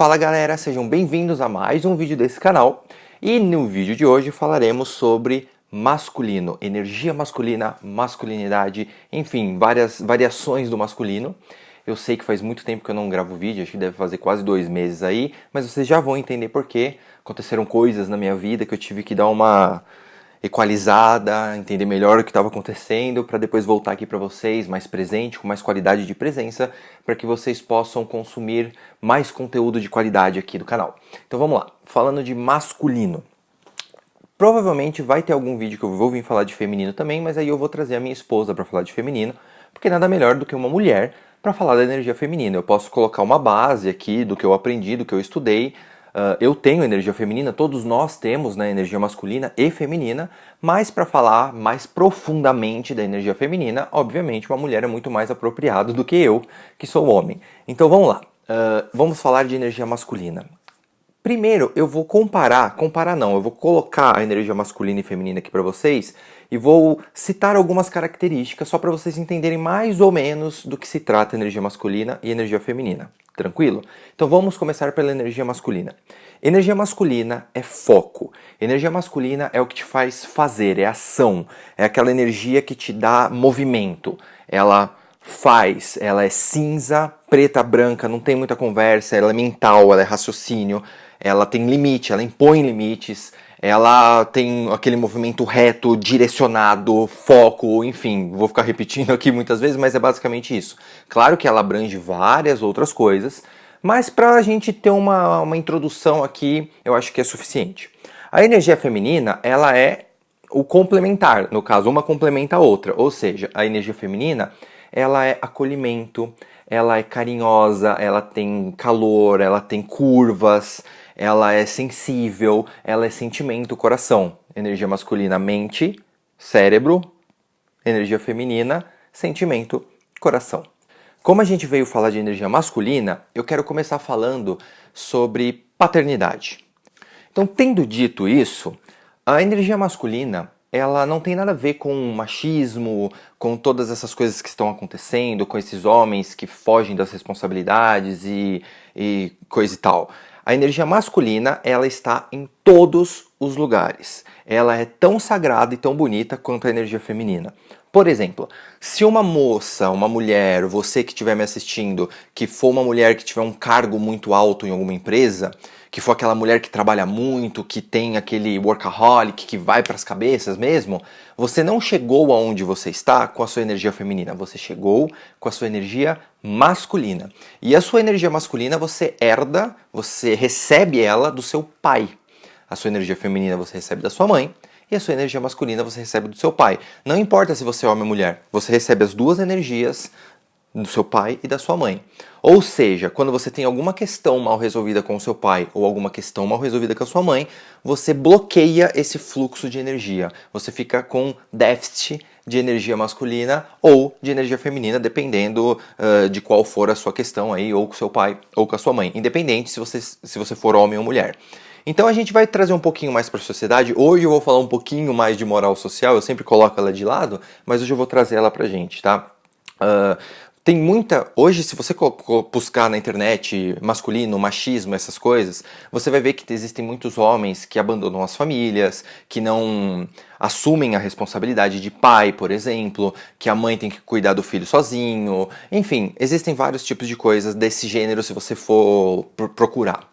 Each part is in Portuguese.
Fala galera, sejam bem-vindos a mais um vídeo desse canal. E no vídeo de hoje falaremos sobre masculino, energia masculina, masculinidade, enfim, várias variações do masculino. Eu sei que faz muito tempo que eu não gravo vídeo, acho que deve fazer quase 2 meses aí, mas vocês já vão entender por quê. Aconteceram coisas na minha vida que eu tive que dar uma equalizada, entender melhor o que estava acontecendo, para depois voltar aqui para vocês mais presente, com mais qualidade de presença, para que vocês possam consumir mais conteúdo de qualidade aqui do canal. Então vamos lá, falando de masculino. Provavelmente vai ter algum vídeo que eu vou vir falar de feminino também, mas aí eu vou trazer a minha esposa para falar de feminino, porque nada melhor do que uma mulher para falar da energia feminina. Eu posso colocar uma base aqui do que eu aprendi, do que eu estudei. Eu tenho energia feminina, todos nós temos, né, energia masculina e feminina, mas para falar mais profundamente da energia feminina, obviamente uma mulher é muito mais apropriado do que eu, que sou homem. Então vamos lá, vamos falar de energia masculina. Primeiro eu vou eu vou colocar a energia masculina e feminina aqui para vocês e vou citar algumas características só para vocês entenderem mais ou menos do que se trata energia masculina e energia feminina. Tranquilo? Então vamos começar pela energia masculina. Energia masculina é foco. Energia masculina é o que te faz fazer, é ação. É aquela energia que te dá movimento. Ela faz, ela é cinza, preta, branca, não tem muita conversa, ela é mental, ela é raciocínio, ela tem limite, ela impõe limites, ela tem aquele movimento reto, direcionado, foco, enfim, vou ficar repetindo aqui muitas vezes, mas é basicamente isso. Claro que ela abrange várias outras coisas, mas para a gente ter uma introdução aqui, eu acho que é suficiente. A energia feminina, ela é o complementar, no caso, uma complementa a outra, ou seja, a energia feminina, ela é acolhimento, ela é carinhosa, ela tem calor, ela tem curvas, ela é sensível, ela é sentimento, coração. Energia masculina, mente, cérebro. Energia feminina, sentimento, coração. Como a gente veio falar de energia masculina, eu quero começar falando sobre paternidade. Então, tendo dito isso, a energia masculina, ela não tem nada a ver com machismo, com todas essas coisas que estão acontecendo, com esses homens que fogem das responsabilidades e coisa e tal. A energia masculina, ela está em todos os lugares. Ela é tão sagrada e tão bonita quanto a energia feminina. Por exemplo, se uma moça, uma mulher, você que estiver me assistindo, que for uma mulher que tiver um cargo muito alto em alguma empresa, que for aquela mulher que trabalha muito, que tem aquele workaholic, que vai para as cabeças mesmo, você não chegou aonde você está com a sua energia feminina, você chegou com a sua energia masculina. E a sua energia masculina você herda, você recebe ela do seu pai. A sua energia feminina você recebe da sua mãe, e a sua energia masculina você recebe do seu pai. Não importa se você é homem ou mulher, você recebe as duas energias do seu pai e da sua mãe. Ou seja, quando você tem alguma questão mal resolvida com o seu pai ou alguma questão mal resolvida com a sua mãe, você bloqueia esse fluxo de energia. Você fica com déficit de energia masculina ou de energia feminina, dependendo de qual for a sua questão aí, ou com o seu pai ou com a sua mãe, independente se você for homem ou mulher. Então a gente vai trazer um pouquinho mais para a sociedade. Hoje eu vou falar um pouquinho mais de moral social, eu sempre coloco ela de lado, mas hoje eu vou trazer ela pra gente, tá? Tem muita... Hoje, se você buscar na internet masculino, machismo, essas coisas, você vai ver que existem muitos homens que abandonam as famílias, que não assumem a responsabilidade de pai, por exemplo, que a mãe tem que cuidar do filho sozinho. Enfim, existem vários tipos de coisas desse gênero se você for procurar.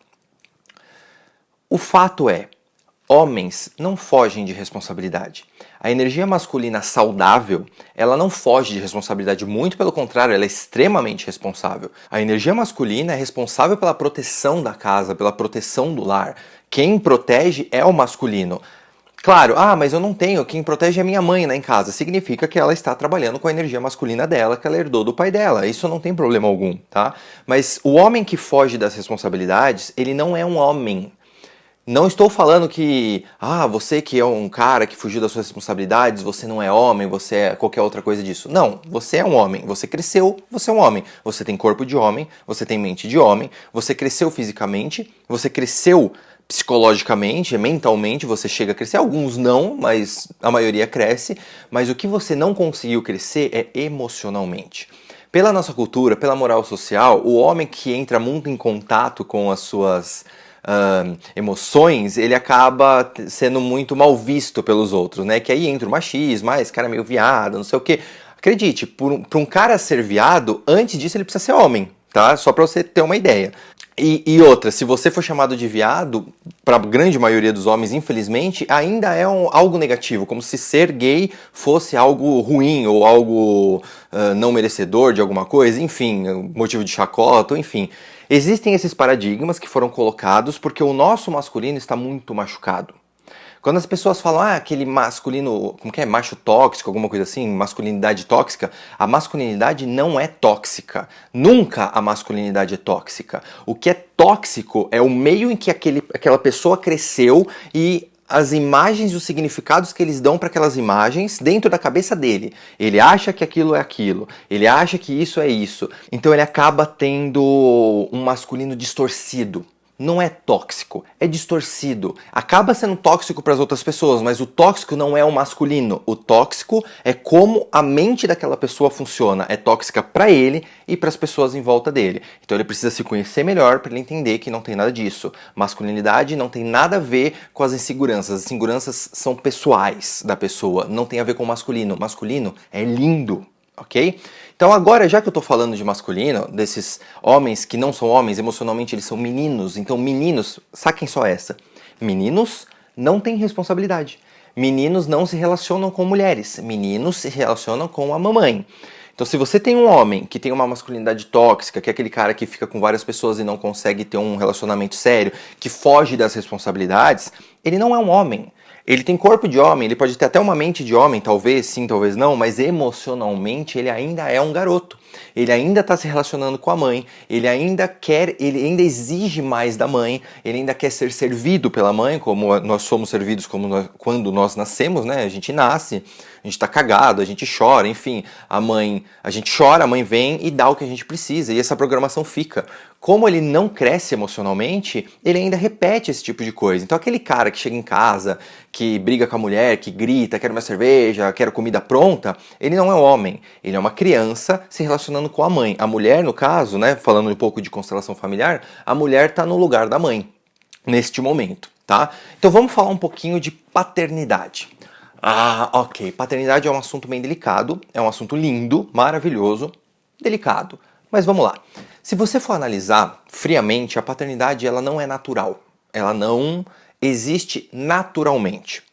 O fato é, homens não fogem de responsabilidade. A energia masculina saudável, ela não foge de responsabilidade, muito pelo contrário, ela é extremamente responsável. A energia masculina é responsável pela proteção da casa, pela proteção do lar. Quem protege é o masculino. Claro, mas eu não tenho, quem protege é minha mãe lá em casa. Significa que ela está trabalhando com a energia masculina dela, que ela herdou do pai dela. Isso não tem problema algum, tá? Mas o homem que foge das responsabilidades, ele não é um homem. Não estou falando que, você que é um cara que fugiu das suas responsabilidades, você não é homem, você é qualquer outra coisa disso. Não, você é um homem, você cresceu, você é um homem. Você tem corpo de homem, você tem mente de homem, você cresceu fisicamente, você cresceu psicologicamente, mentalmente, você chega a crescer. Alguns não, mas a maioria cresce. Mas o que você não conseguiu crescer é emocionalmente. Pela nossa cultura, pela moral social, o homem que entra muito em contato com as suas emoções, ele acaba sendo muito mal visto pelos outros, né? Que aí entra o machismo, esse cara é meio viado, não sei o quê. Acredite, para um cara ser viado, antes disso ele precisa ser homem, tá? Só pra você ter uma ideia. E outra, se você for chamado de viado, para a grande maioria dos homens, infelizmente, ainda é algo negativo, como se ser gay fosse algo ruim ou algo não merecedor de alguma coisa, enfim, motivo de chacota, enfim. Existem esses paradigmas que foram colocados porque o nosso masculino está muito machucado. Quando as pessoas falam, aquele masculino, como que é, macho tóxico, alguma coisa assim, masculinidade tóxica, a masculinidade não é tóxica. Nunca a masculinidade é tóxica. O que é tóxico é o meio em que aquela pessoa cresceu e as imagens e os significados que eles dão para aquelas imagens dentro da cabeça dele. Ele acha que aquilo é aquilo, ele acha que isso é isso. Então ele acaba tendo um masculino distorcido. Não é tóxico, é distorcido. Acaba sendo tóxico para as outras pessoas, mas o tóxico não é o masculino. O tóxico é como a mente daquela pessoa funciona. É tóxica para ele e para as pessoas em volta dele. Então ele precisa se conhecer melhor para ele entender que não tem nada disso. Masculinidade não tem nada a ver com as inseguranças. As inseguranças são pessoais da pessoa, não tem a ver com o masculino. O masculino é lindo, ok? Então agora, já que eu tô falando de masculino, desses homens que não são homens, emocionalmente eles são meninos, então meninos, saquem só essa, meninos não têm responsabilidade, meninos não se relacionam com mulheres, meninos se relacionam com a mamãe. Então se você tem um homem que tem uma masculinidade tóxica, que é aquele cara que fica com várias pessoas e não consegue ter um relacionamento sério, que foge das responsabilidades, ele não é um homem. Ele tem corpo de homem, ele pode ter até uma mente de homem, talvez sim, talvez não, mas emocionalmente ele ainda é um garoto. Ele ainda está se relacionando com a mãe, ele ainda exige mais da mãe, ele ainda quer ser servido pela mãe, como nós somos servidos quando nós nascemos, né? A gente nasce, a gente está cagado, a gente chora, enfim, a gente chora, a mãe vem e dá o que a gente precisa, e essa programação fica. Como ele não cresce emocionalmente, ele ainda repete esse tipo de coisa. Então aquele cara que chega em casa, que briga com a mulher, que grita, quero uma cerveja, quero comida pronta, ele não é um homem, ele é uma criança se relacionando com a mãe. A mulher, no caso, né, falando um pouco de constelação familiar, a mulher está no lugar da mãe, neste momento, tá? Então vamos falar um pouquinho de paternidade. Ok, paternidade é um assunto bem delicado, é um assunto lindo, maravilhoso, delicado. Mas vamos lá. Se você for analisar friamente, a paternidade ela não é natural. Ela não existe naturalmente.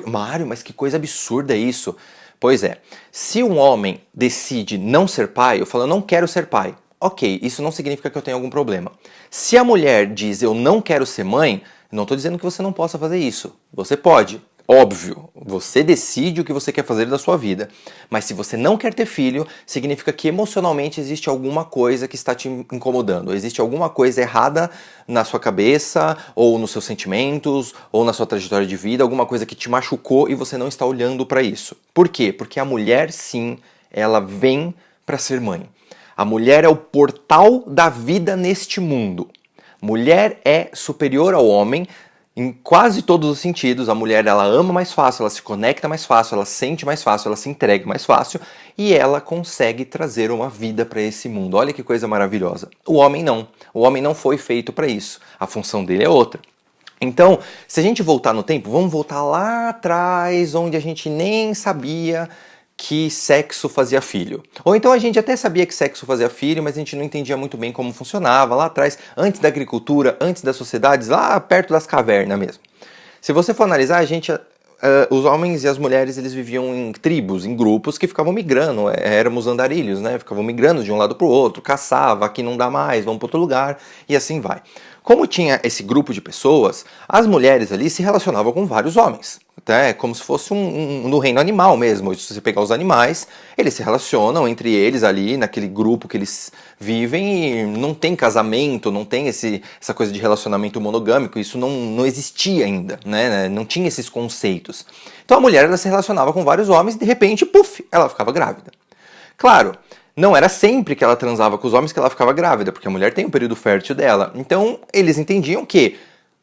Mário, mas que coisa absurda é isso. Pois é, se um homem decide não ser pai, eu falo, eu não quero ser pai. Ok, isso não significa que eu tenha algum problema. Se a mulher diz, eu não quero ser mãe, não estou dizendo que você não possa fazer isso. Você pode. Óbvio, você decide o que você quer fazer da sua vida. Mas se você não quer ter filho, significa que emocionalmente existe alguma coisa que está te incomodando. Existe alguma coisa errada na sua cabeça, ou nos seus sentimentos, ou na sua trajetória de vida, alguma coisa que te machucou e você não está olhando para isso. Por quê? Porque a mulher, sim, ela vem para ser mãe. A mulher é o portal da vida neste mundo. Mulher é superior ao homem. Em quase todos os sentidos, a mulher ela ama mais fácil, ela se conecta mais fácil, ela sente mais fácil, ela se entrega mais fácil e ela consegue trazer uma vida para esse mundo. Olha que coisa maravilhosa. O homem não. O homem não foi feito para isso. A função dele é outra. Então, se a gente voltar no tempo, vamos voltar lá atrás, onde a gente nem sabia que sexo fazia filho. Ou então a gente até sabia que sexo fazia filho, mas a gente não entendia muito bem como funcionava lá atrás, antes da agricultura, antes das sociedades, lá perto das cavernas mesmo. Se você for analisar, os homens e as mulheres eles viviam em tribos, em grupos que ficavam migrando, éramos andarilhos, né? Ficavam migrando de um lado para o outro, caçava, aqui não dá mais, vamos para outro lugar, e assim vai. Como tinha esse grupo de pessoas, as mulheres ali se relacionavam com vários homens. É como se fosse no reino animal mesmo. Se você pegar os animais, eles se relacionam entre eles ali, naquele grupo que eles vivem e não tem casamento, não tem essa coisa de relacionamento monogâmico, isso não existia ainda, né? Não tinha esses conceitos. Então a mulher ela se relacionava com vários homens e de repente, puf, ela ficava grávida. Claro, não era sempre que ela transava com os homens que ela ficava grávida, porque a mulher tem um período fértil dela. Então eles entendiam que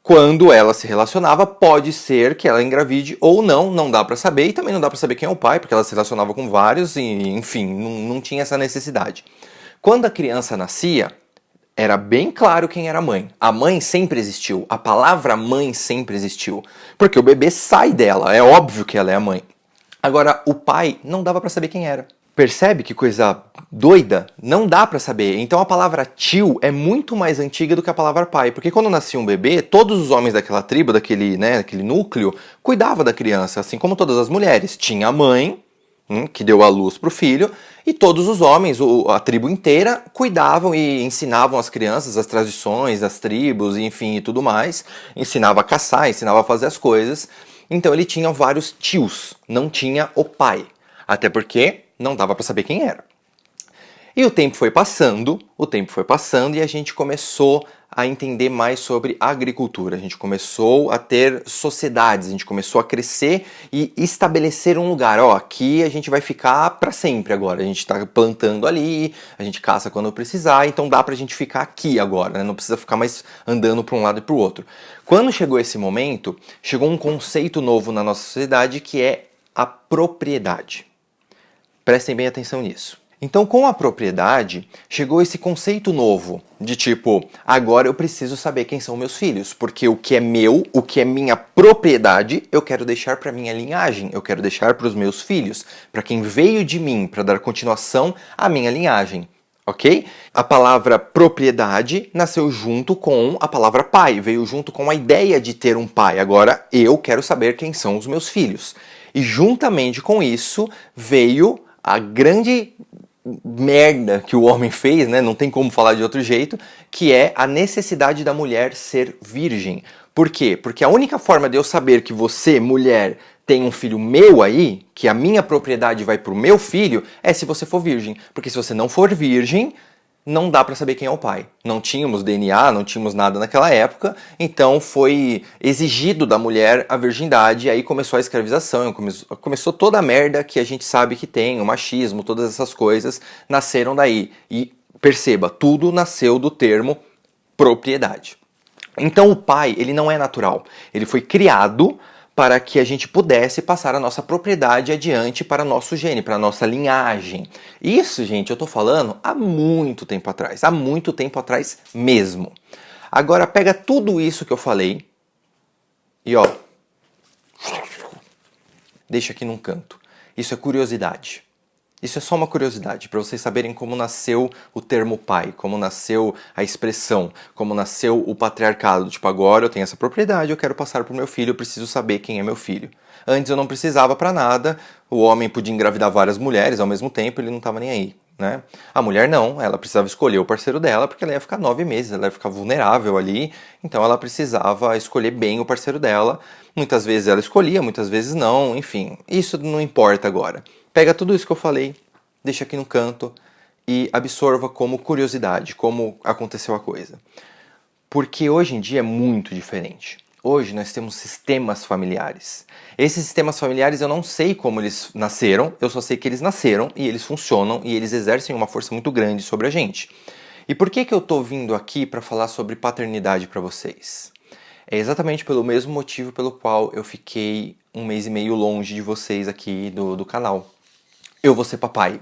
quando ela se relacionava, pode ser que ela engravide ou não, não dá pra saber, e também não dá pra saber quem é o pai, porque ela se relacionava com vários, e enfim, não tinha essa necessidade. Quando a criança nascia, era bem claro quem era a mãe. A mãe sempre existiu. A palavra mãe sempre existiu. Porque o bebê sai dela. É óbvio que ela é a mãe. Agora, o pai não dava pra saber quem era. Percebe que coisa doida? Não dá pra saber. Então a palavra tio é muito mais antiga do que a palavra pai. Porque quando nascia um bebê, todos os homens daquela tribo, daquele núcleo, cuidavam da criança. Assim como todas as mulheres. Tinha a mãe, que deu a luz pro filho, e todos os homens, a tribo inteira, cuidavam e ensinavam as crianças as tradições das tribos, enfim, e tudo mais. Ensinava a caçar, ensinava a fazer as coisas. Então ele tinha vários tios, não tinha o pai. Até porque não dava para saber quem era. E o tempo foi passando e a gente começou a entender mais sobre agricultura. A gente começou a ter sociedades, a gente começou a crescer e estabelecer um lugar. Ó, aqui a gente vai ficar para sempre agora. A gente está plantando ali, a gente caça quando precisar, então dá pra gente ficar aqui agora, né? Não precisa ficar mais andando para um lado e para o outro. Quando chegou esse momento, chegou um conceito novo na nossa sociedade que é a propriedade. Prestem bem atenção nisso. Então, com a propriedade, chegou esse conceito novo de tipo, agora eu preciso saber quem são meus filhos, porque o que é meu, o que é minha propriedade, eu quero deixar para minha linhagem, eu quero deixar para os meus filhos, para quem veio de mim, para dar continuação à minha linhagem. Ok? A palavra propriedade nasceu junto com a palavra pai, veio junto com a ideia de ter um pai. Agora eu quero saber quem são os meus filhos. E juntamente com isso veio a grande merda que o homem fez, né? Não tem como falar de outro jeito, que é a necessidade da mulher ser virgem. Por quê? Porque a única forma de eu saber que você, mulher, tem um filho meu aí, que a minha propriedade vai pro meu filho, é se você for virgem. Porque se você não for virgem, não dá para saber quem é o pai. Não tínhamos DNA, não tínhamos nada naquela época, então foi exigido da mulher a virgindade, e aí começou a escravização, começou toda a merda que a gente sabe que tem, o machismo, todas essas coisas nasceram daí. E perceba, tudo nasceu do termo propriedade. Então o pai, ele não é natural, ele foi criado para que a gente pudesse passar a nossa propriedade adiante para nosso gene, para a nossa linhagem. Isso, gente, eu tô falando há muito tempo atrás mesmo. Agora pega tudo isso que eu falei e ó, deixa aqui num canto. Isso é curiosidade. Isso é só uma curiosidade, para vocês saberem como nasceu o termo pai, como nasceu a expressão, como nasceu o patriarcado. Tipo, agora eu tenho essa propriedade, eu quero passar para o meu filho, eu preciso saber quem é meu filho. Antes eu não precisava para nada, o homem podia engravidar várias mulheres ao mesmo tempo, ele não estava nem aí, né? A mulher não, ela precisava escolher o parceiro dela, porque ela ia ficar 9 meses, ela ia ficar vulnerável ali, então ela precisava escolher bem o parceiro dela. Muitas vezes ela escolhia, muitas vezes não, enfim, isso não importa agora. Pega tudo isso que eu falei, deixa aqui no canto e absorva como curiosidade, como aconteceu a coisa. Porque hoje em dia é muito diferente. Hoje nós temos sistemas familiares. Esses sistemas familiares eu não sei como eles nasceram, eu só sei que eles nasceram e eles funcionam e eles exercem uma força muito grande sobre a gente. E por que eu tô vindo aqui para falar sobre paternidade para vocês? É exatamente pelo mesmo motivo pelo qual eu fiquei 1 mês e meio longe de vocês aqui do canal. Eu vou ser papai.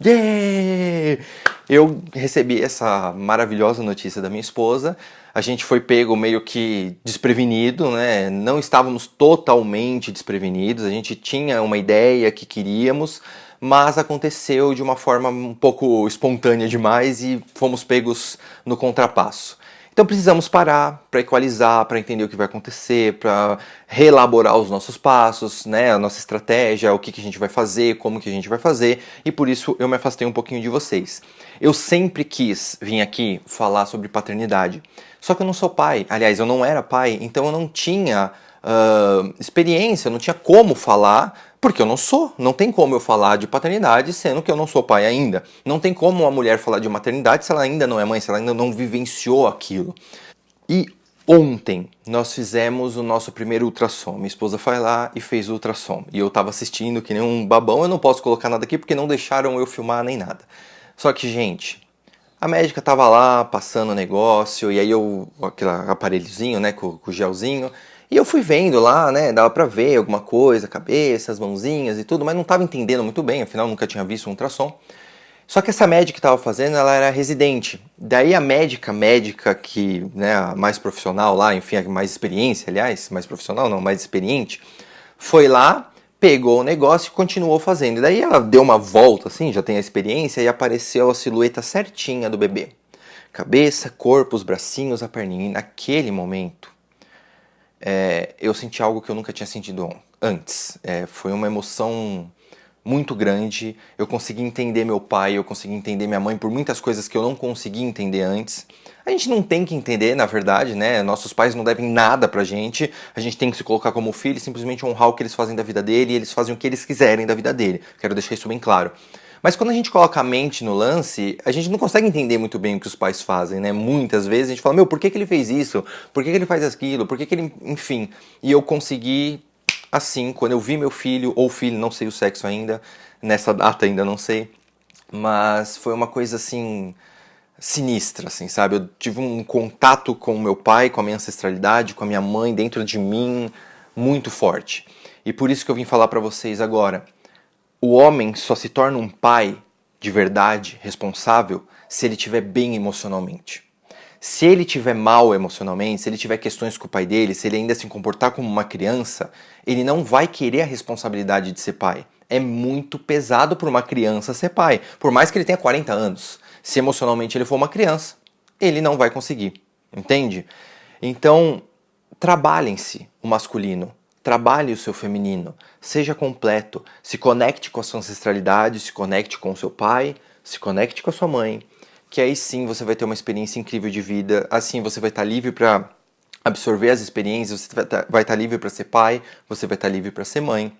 Yeah! Eu recebi essa maravilhosa notícia da minha esposa. A gente foi pego meio que desprevenido, né? Não estávamos totalmente desprevenidos. A gente tinha uma ideia que queríamos, mas aconteceu de uma forma um pouco espontânea demais e fomos pegos no contrapasso. Então precisamos parar para equalizar, para entender o que vai acontecer, para reelaborar os nossos passos, né, a nossa estratégia, o que a gente vai fazer, como que a gente vai fazer, e por isso eu me afastei um pouquinho de vocês. Eu sempre quis vir aqui falar sobre paternidade, só que eu não sou pai, aliás, eu não era pai, então eu não tinha experiência, eu não tinha como falar, porque eu não sou. Não tem como eu falar de paternidade sendo que eu não sou pai ainda. Não tem como uma mulher falar de maternidade se ela ainda não é mãe, se ela ainda não vivenciou aquilo. E ontem nós fizemos o nosso primeiro ultrassom. Minha esposa foi lá e fez o ultrassom. E eu tava assistindo que nem um babão. Eu não posso colocar nada aqui porque não deixaram eu filmar nem nada. Só que, gente, a médica tava lá passando o negócio e aí eu, aquele aparelhozinho, né, com o gelzinho. E eu fui vendo lá, né, dava pra ver alguma coisa, cabeça, as mãozinhas e tudo, mas não tava entendendo muito bem, afinal nunca tinha visto um ultrassom. Só que essa médica que estava fazendo, ela era residente. Daí a médica que, né, a mais profissional lá, enfim, a mais experiência, aliás, mais profissional não, mais experiente, foi lá, pegou o negócio e continuou fazendo. E daí ela deu uma volta, assim, já tem a experiência, e apareceu a silhueta certinha do bebê. Cabeça, corpo, os bracinhos, a perninha. E naquele momento, eu senti algo que eu nunca tinha sentido antes. Foi uma emoção muito grande. Eu consegui entender meu pai, eu consegui entender minha mãe por muitas coisas que eu não consegui entender antes. A gente não tem que entender, na verdade, né? Nossos pais não devem nada pra gente. A gente tem que se colocar como filho e simplesmente honrar o que eles fazem da vida dele, e eles fazem o que eles quiserem da vida dele. Quero deixar isso bem claro. Mas quando a gente coloca a mente no lance, a gente não consegue entender muito bem o que os pais fazem, né? Muitas vezes a gente fala, meu, por que ele fez isso? Por que ele faz aquilo? Por que ele... Enfim. E eu consegui, assim, quando eu vi meu filho, ou filho, não sei o sexo ainda, nessa data ainda não sei, mas foi uma coisa, assim, sinistra, assim, sabe? Eu tive um contato com o meu pai, com a minha ancestralidade, com a minha mãe dentro de mim, muito forte. E por isso que eu vim falar pra vocês agora. O homem só se torna um pai de verdade, responsável, se ele estiver bem emocionalmente. Se ele estiver mal emocionalmente, se ele tiver questões com o pai dele, se ele ainda se comportar como uma criança, ele não vai querer a responsabilidade de ser pai. É muito pesado para uma criança ser pai, por mais que ele tenha 40 anos. Se emocionalmente ele for uma criança, ele não vai conseguir, entende? Então, trabalhem-se o masculino. Trabalhe o seu feminino, seja completo, se conecte com a sua ancestralidade, se conecte com o seu pai, se conecte com a sua mãe, que aí sim você vai ter uma experiência incrível de vida, assim você vai estar livre para absorver as experiências, você vai estar livre para ser pai, você vai estar livre para ser mãe,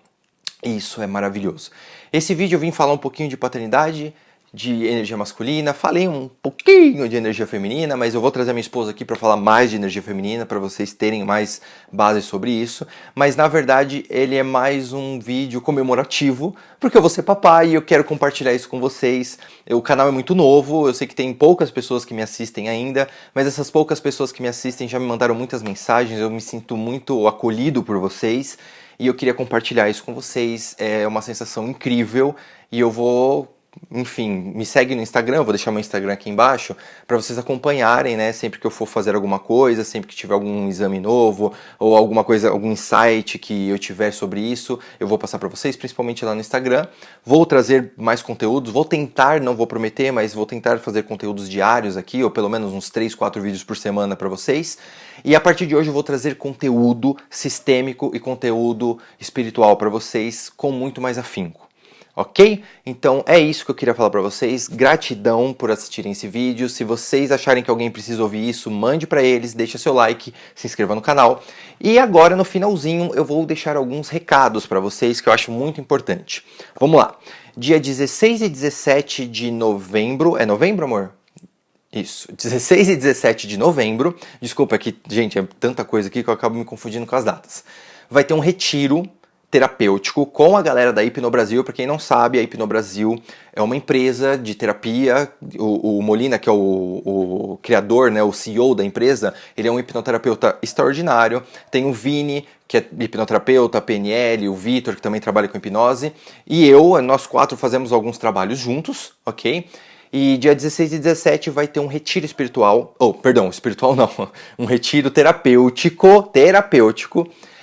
e isso é maravilhoso. Esse vídeo eu vim falar um pouquinho de paternidade, de energia masculina, falei um pouquinho de energia feminina, mas eu vou trazer a minha esposa aqui para falar mais de energia feminina, para vocês terem mais base sobre isso, mas na verdade ele é mais um vídeo comemorativo, porque eu vou ser papai e eu quero compartilhar isso com vocês. O canal é muito novo, eu sei que tem poucas pessoas que me assistem ainda, mas essas poucas pessoas que me assistem já me mandaram muitas mensagens, eu me sinto muito acolhido por vocês, e eu queria compartilhar isso com vocês. É uma sensação incrível, e eu vou... Enfim, me segue no Instagram, eu vou deixar meu Instagram aqui embaixo, para vocês acompanharem, né, sempre que eu for fazer alguma coisa, sempre que tiver algum exame novo, ou alguma coisa, algum insight que eu tiver sobre isso, eu vou passar para vocês, principalmente lá no Instagram. Vou trazer mais conteúdos, vou tentar, não vou prometer, mas vou tentar fazer conteúdos diários aqui, ou pelo menos uns 3, 4 vídeos por semana para vocês. E a partir de hoje eu vou trazer conteúdo sistêmico e conteúdo espiritual para vocês com muito mais afinco. Ok? Então é isso que eu queria falar para vocês. Gratidão por assistirem esse vídeo. Se vocês acharem que alguém precisa ouvir isso, mande para eles, deixa seu like, se inscreva no canal. E agora no finalzinho eu vou deixar alguns recados para vocês que eu acho muito importante. Vamos lá. Dia 16 e 17 de novembro. É novembro, amor? Isso, 16 e 17 de novembro. Desculpa aqui, gente, é tanta coisa aqui que eu acabo me confundindo com as datas. Vai ter um retiro terapêutico com a galera da Hipnobrasil. Para quem não sabe, a Hipnobrasil é uma empresa de terapia. O Molina, que é o criador, né, o CEO da empresa, ele é um hipnoterapeuta extraordinário. Tem o Vini, que é hipnoterapeuta, PNL, o Vitor, que também trabalha com hipnose, e nós 4 fazemos alguns trabalhos juntos, ok? E dia 16 e 17 vai ter um retiro espiritual, espiritual não, um retiro terapêutico,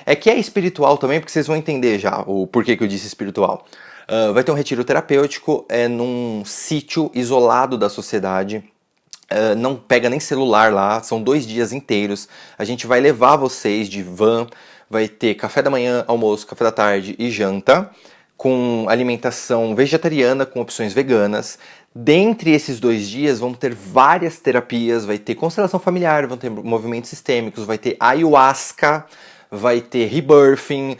é que é espiritual também, porque vocês vão entender já o porquê que eu disse espiritual. Vai ter um retiro terapêutico num sítio isolado da sociedade, não pega nem celular lá, são 2 dias inteiros. A gente vai levar vocês de van, vai ter café da manhã, almoço, café da tarde e janta, com alimentação vegetariana, com opções veganas. Dentre esses 2 dias vão ter várias terapias, vai ter constelação familiar, vão ter movimentos sistêmicos, vai ter ayahuasca, vai ter rebirthing,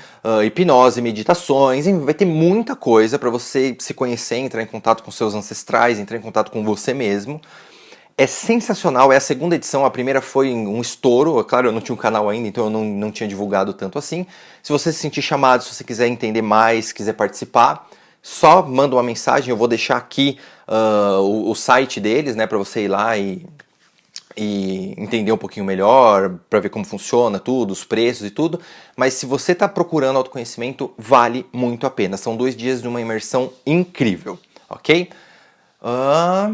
hipnose, meditações, vai ter muita coisa para você se conhecer, entrar em contato com seus ancestrais, entrar em contato com você mesmo. É sensacional, é a 2ª edição, a primeira foi um estouro, claro, eu não tinha um canal ainda, então eu não tinha divulgado tanto assim. Se você se sentir chamado, se você quiser entender mais, quiser participar, só manda uma mensagem, eu vou deixar aqui o site deles, né, para você ir lá e entender um pouquinho melhor, para ver como funciona tudo, os preços e tudo. Mas se você está procurando autoconhecimento, vale muito a pena. São 2 dias de uma imersão incrível, ok? Ah,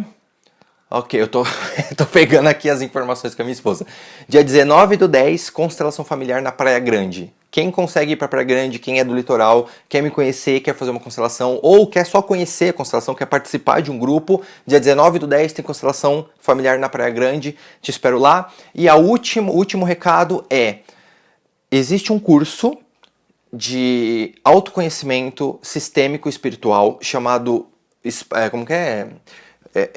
ok, eu tô, tô pegando aqui as informações com a minha esposa. Dia 19/10, constelação familiar na Praia Grande. Quem consegue ir pra Praia Grande, quem é do litoral, quer me conhecer, quer fazer uma constelação, ou quer só conhecer a constelação, quer participar de um grupo, dia 19/10 tem constelação familiar na Praia Grande, te espero lá. E o último recado é, existe um curso de autoconhecimento sistêmico espiritual chamado, como que é?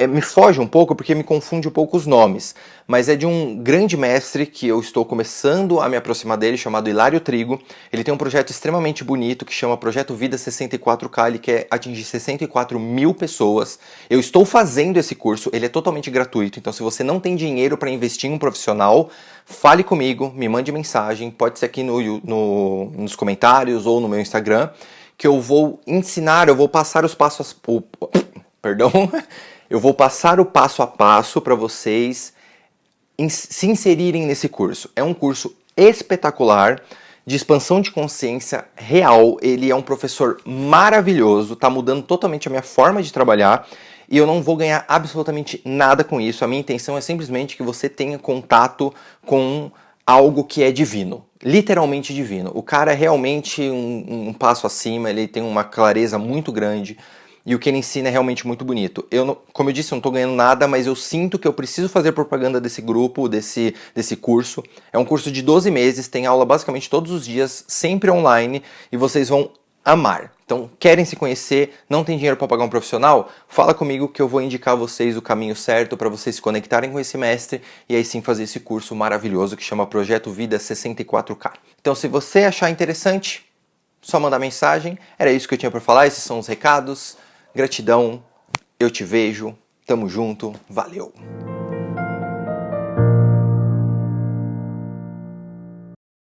Me foge um pouco porque me confunde um pouco os nomes, mas é de um grande mestre que eu estou começando a me aproximar dele, chamado Hilário Trigo. Ele tem um projeto extremamente bonito que chama Projeto Vida 64K, ele quer atingir 64 mil pessoas. Eu estou fazendo esse curso, ele é totalmente gratuito, então se você não tem dinheiro para investir em um profissional, fale comigo, me mande mensagem, pode ser aqui nos comentários ou no meu Instagram, que eu vou ensinar, eu vou passar os passos... Perdão, eu vou passar o passo a passo para vocês se inserirem nesse curso. É um curso espetacular, de expansão de consciência real. Ele é um professor maravilhoso, está mudando totalmente a minha forma de trabalhar e eu não vou ganhar absolutamente nada com isso. A minha intenção é simplesmente que você tenha contato com algo que é divino. Literalmente divino. O cara é realmente um passo acima, ele tem uma clareza muito grande. E o que ele ensina é realmente muito bonito. Como eu disse, eu não estou ganhando nada, mas eu sinto que eu preciso fazer propaganda desse grupo, desse curso. É um curso de 12 meses, tem aula basicamente todos os dias, sempre online, e vocês vão amar. Então, querem se conhecer, não tem dinheiro para pagar um profissional? Fala comigo que eu vou indicar a vocês o caminho certo para vocês se conectarem com esse mestre e aí sim fazer esse curso maravilhoso que chama Projeto Vida 64K. Então, se você achar interessante, só mandar mensagem. Era isso que eu tinha para falar, esses são os recados. Gratidão, eu te vejo, tamo junto, valeu!